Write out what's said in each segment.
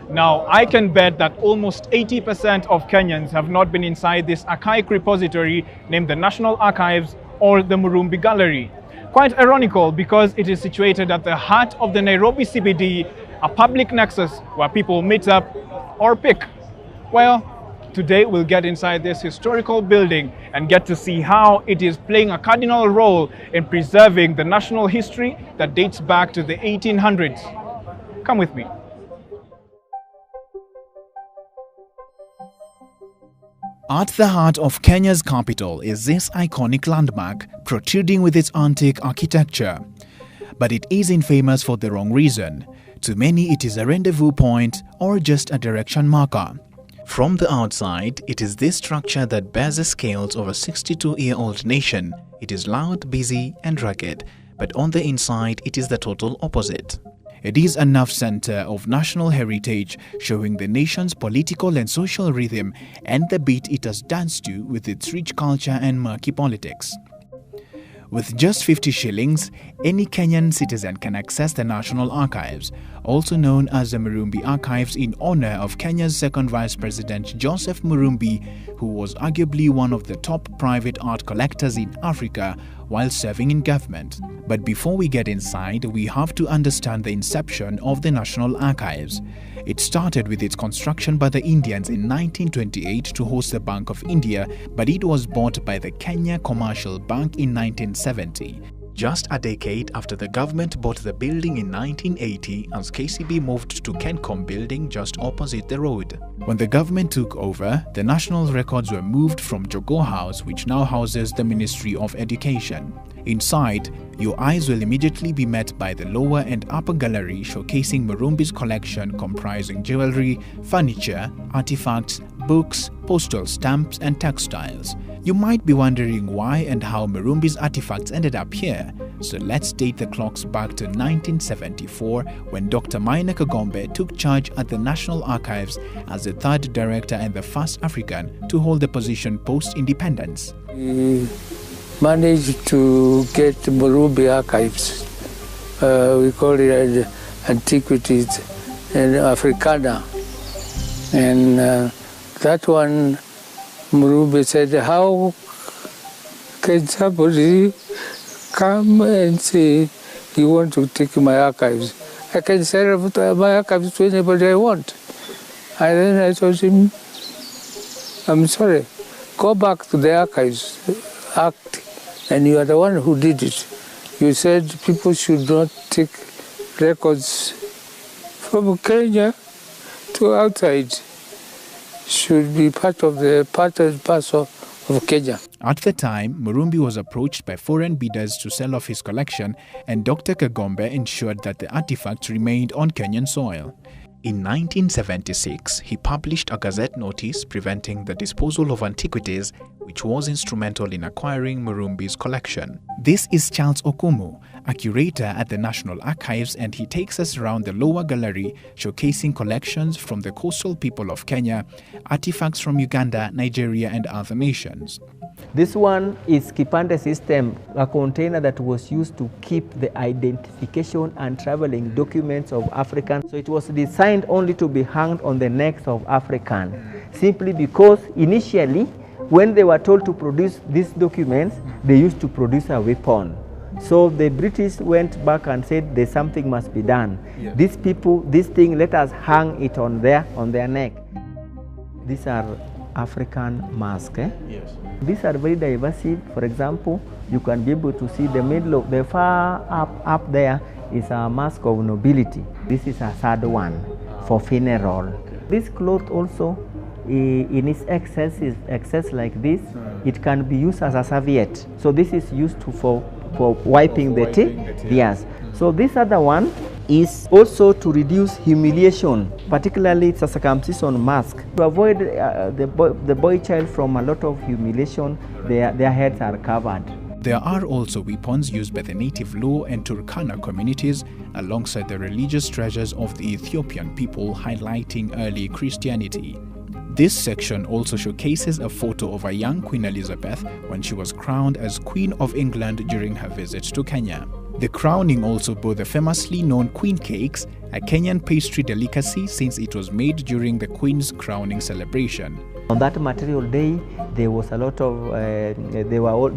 Now, I can bet that almost 80% of Kenyans have not been inside this archaic repository named the National Archives or the Murumbi Gallery. Quite ironical because it is situated at the heart of the Nairobi CBD, a public nexus where people meet up or pick. Well, today we'll get inside this historical building and get to see how it is playing a cardinal role in preserving the national history that dates back to the 1800s. Come with me. At the heart of Kenya's capital is this iconic landmark, protruding with its antique architecture. But it isn't famous for the wrong reason. To many, it is a rendezvous point or just a direction marker. From the outside, it is this structure that bears the scales of a 62-year-old nation. It is loud, busy, and rugged, but on the inside, it is the total opposite. It is a nerve center of national heritage, showing the nation's political and social rhythm and the beat it has danced to with its rich culture and murky politics. With just 50 shillings, any Kenyan citizen can access the National Archives, also known as the Murumbi Archives, in honor of Kenya's second Vice President Joseph Murumbi, who was arguably one of the top private art collectors in Africa while serving in government. But before we get inside, we have to understand the inception of the National Archives. It started with its construction by the Indians in 1928 to host the Bank of India, but it was bought by the Kenya Commercial Bank in 1970. Just a decade after the government bought the building in 1980, as KCB moved to Kencom building just opposite the road. When the government took over, the national records were moved from Jogoo House, which now houses the Ministry of Education. Inside, your eyes will immediately be met by the lower and upper gallery showcasing Murumbi's collection comprising jewelry, furniture, artifacts, books, postal stamps, and textiles. You might be wondering why and how Murumbi's artifacts ended up here, so let's date the clocks back to 1974 when Dr. Maina Kagombe took charge at the National Archives as the third director and the first African to hold the position post-independence. We managed to get Murumbi Archives. We call it Antiquities and Africana. And that one, Murumbi said, how can somebody come and say, you want to take my archives? I can sell my archives to anybody I want. And then I told him, I'm sorry, go back to the archives, act, and you are the one who did it. You said people should not take records from Kenya to outside. Should be part and parcel of Kenya. At the time, Murumbi was approached by foreign bidders to sell off his collection, and Dr. Kagombe ensured that the artifacts remained on Kenyan soil. In 1976, he published a gazette notice preventing the disposal of antiquities, which was instrumental in acquiring Murumbi's collection. This is Charles Okumu, a curator at the National Archives, and he takes us around the lower gallery, showcasing collections from the coastal people of Kenya, artifacts from Uganda, Nigeria, and other nations. This one is Kipande system, a container that was used to keep the identification and traveling documents of Africans. So it was designed only to be hung on the necks of Africans, simply because initially, when they were told to produce these documents, they used to produce a weapon. So the British went back and said, there's something must be done. Yeah. These people, this thing, let us hang it on their neck. These are African masks. Yes. These are very diverse. For example, you can be able to see the middle of the far up there is a mask of nobility. This is a third one for funeral. Okay. This cloth also, in its excess like this, it can be used as a serviette. So this is used for wiping the teeth. Yes. So this other one is also to reduce humiliation, particularly it's a circumcision mask. To avoid the boy child from a lot of humiliation, their heads are covered. There are also weapons used by the native Luo and Turkana communities alongside the religious treasures of the Ethiopian people, highlighting early Christianity. This section also showcases a photo of a young Queen Elizabeth when she was crowned as Queen of England during her visit to Kenya. The crowning also bore the famously known Queen Cakes, a Kenyan pastry delicacy since it was made during the Queen's crowning celebration. On that material day, there was a lot of,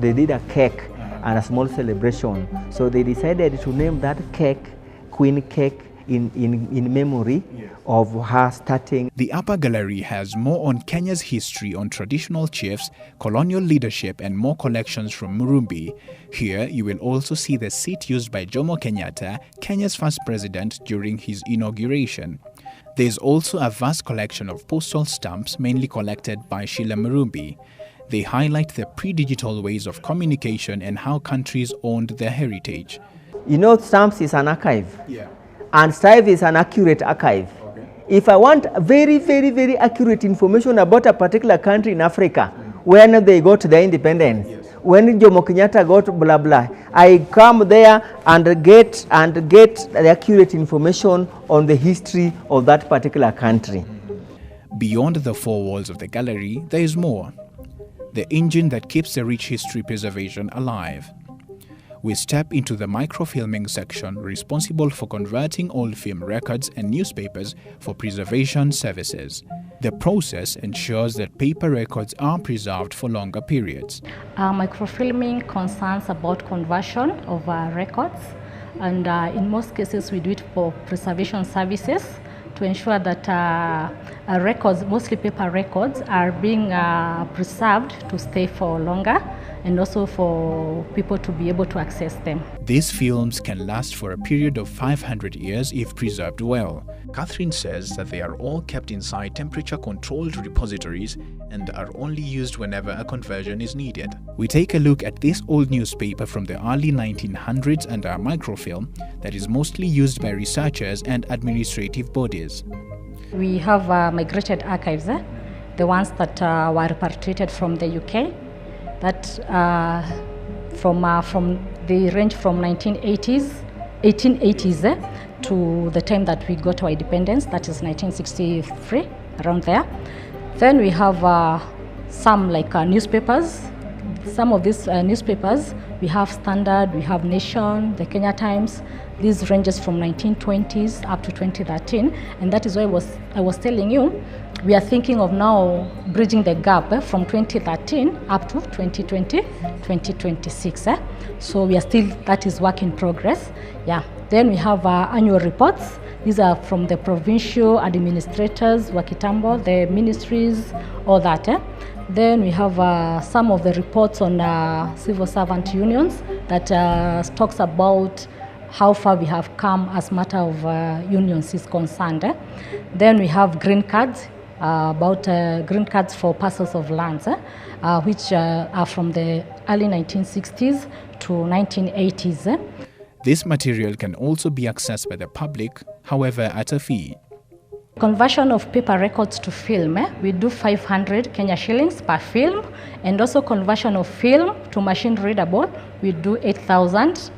they did a cake and a small celebration. So they decided to name that cake Queen Cake in memory of her starting. The upper gallery has more on Kenya's history on traditional chiefs, colonial leadership and more collections from Murumbi. Here you will also see the seat used by Jomo Kenyatta, Kenya's first president, during his inauguration. There is also a vast collection of postal stamps mainly collected by Sheila Murumbi. They highlight the pre-digital ways of communication and how countries owned their heritage. You know, stamps is an archive. Yeah. And Strive is an accurate archive. Okay. If I want very, very, very accurate information about a particular country in Africa, when they got their independence, when Jomo Kenyatta got blah blah, I come there and get the accurate information on the history of that particular country. Beyond the four walls of the gallery, there is more. The engine that keeps the rich history preservation alive. We step into the microfilming section responsible for converting old film records and newspapers for preservation services. The process ensures that paper records are preserved for longer periods. Microfilming concerns about conversion of records, and in most cases we do it for preservation services to ensure that records, mostly paper records, are being preserved to stay for longer, and also for people to be able to access them. These films can last for a period of 500 years if preserved well. Catherine says that they are all kept inside temperature-controlled repositories and are only used whenever a conversion is needed. We take a look at this old newspaper from the early 1900s and a microfilm that is mostly used by researchers and administrative bodies. We have migrated archives, the ones that were repatriated from the UK. That they range from 1880s to the time that we got our independence, that is 1963, around there. Then we have some like newspapers. Some of these newspapers, we have Standard, we have Nation, the Kenya Times. This ranges from 1920s up to 2013, and that is why I was telling you, we are thinking of now bridging the gap from 2013 up to 2020, 2026. So we are still, that is work in progress. Yeah. Then we have annual reports. These are from the provincial administrators, Wakitambo, the ministries, all that. Then we have some of the reports on civil servant unions that talks about how far we have come as matter of unions is concerned. Then we have green cards, about green cards for parcels of lands, which are from the early 1960s to 1980s. This material can also be accessed by the public, however at a fee. Conversion of paper records to film, we do 500 Kenya shillings per film, and also conversion of film to machine readable, we do 8,000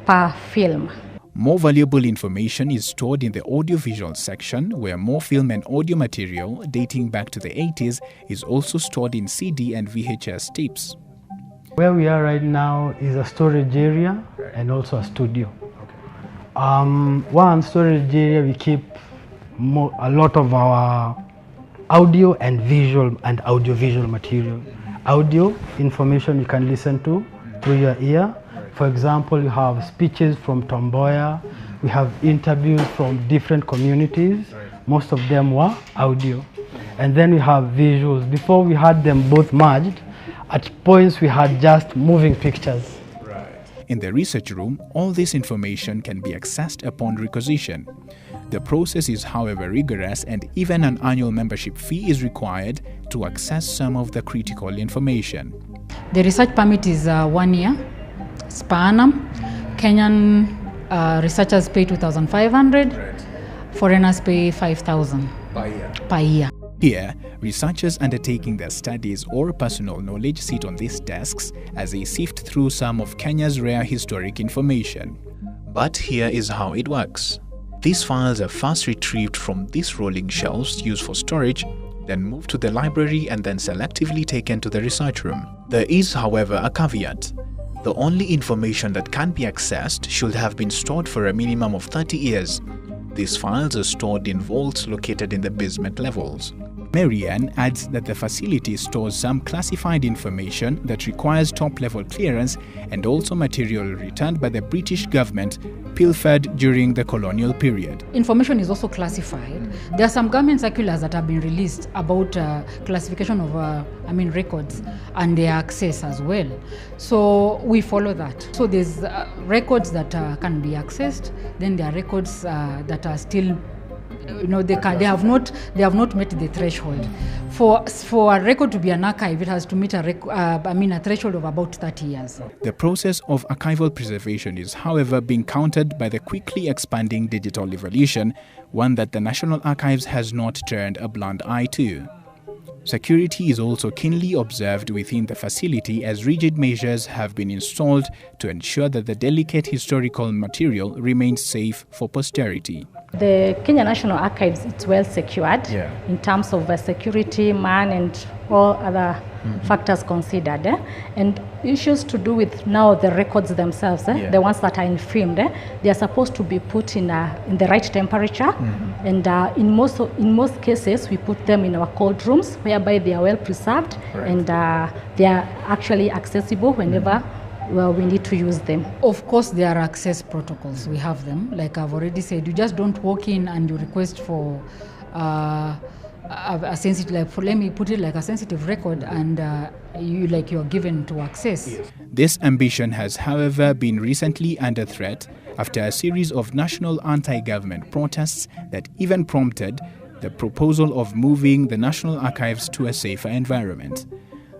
per film. More valuable information is stored in the audiovisual section, where more film and audio material dating back to the 80s is also stored in CD and VHS tapes. Where we are right now is a storage area and also a studio. One storage area, we keep a lot of our audio and visual and audiovisual material. Audio information you can listen to through your ear. For example, you have speeches from Tom Mboya, we have interviews from different communities, most of them were audio. And then we have visuals. Before we had them both merged, at points we had just moving pictures. In the research room, all this information can be accessed upon requisition. The process is however rigorous, and even an annual membership fee is required to access some of the critical information. The research permit is 1 year. Per annum. Kenyan researchers pay 2,500, foreigners pay 5,000 per year. Here, researchers undertaking their studies or personal knowledge sit on these desks as they sift through some of Kenya's rare historic information. But here is how it works. These files are first retrieved from these rolling shelves used for storage, then moved to the library and then selectively taken to the research room. There is, however, a caveat. The only information that can be accessed should have been stored for a minimum of 30 years. These files are stored in vaults located in the basement levels. Marianne adds that the facility stores some classified information that requires top-level clearance and also material returned by the British government pilfered during the colonial period. Information is also classified. There are some government circulars that have been released about classification of records and their access as well. So we follow that. So there's records that can be accessed. Then there are records that are still, they have not met the threshold. For a record to be an archive, it has to meet a threshold of about 30 years. The process of archival preservation is, however, being countered by the quickly expanding digital evolution, one that the National Archives has not turned a blind eye to. Security is also keenly observed within the facility as rigid measures have been installed to ensure that the delicate historical material remains safe for posterity. The Kenya National Archives, it's well secured in terms of security, man, and all other factors considered. And issues to do with now the records themselves, the ones that are in film, they are supposed to be put in the right temperature. And in most cases, we put them in our cold rooms, whereby they are well preserved and they are actually accessible whenever we need to use them. Of course, there are access protocols. We have them. Like I've already said, you just don't walk in and you request for a sensitive, let me put it like a sensitive record, and you're given to access. This ambition has, however, been recently under threat after a series of national anti-government protests that even prompted the proposal of moving the National Archives to a safer environment.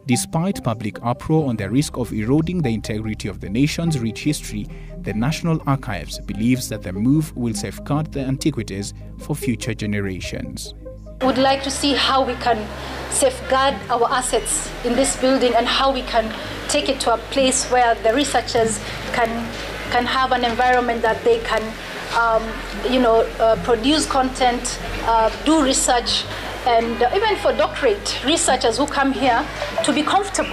Despite public uproar on the risk of eroding the integrity of the nation's rich history, the National Archives believes that the move will safeguard the antiquities for future generations. We would like to see how we can safeguard our assets in this building and how we can take it to a place where the researchers can have an environment that they can produce content, do research, and even for doctorate researchers who come here to be comfortable.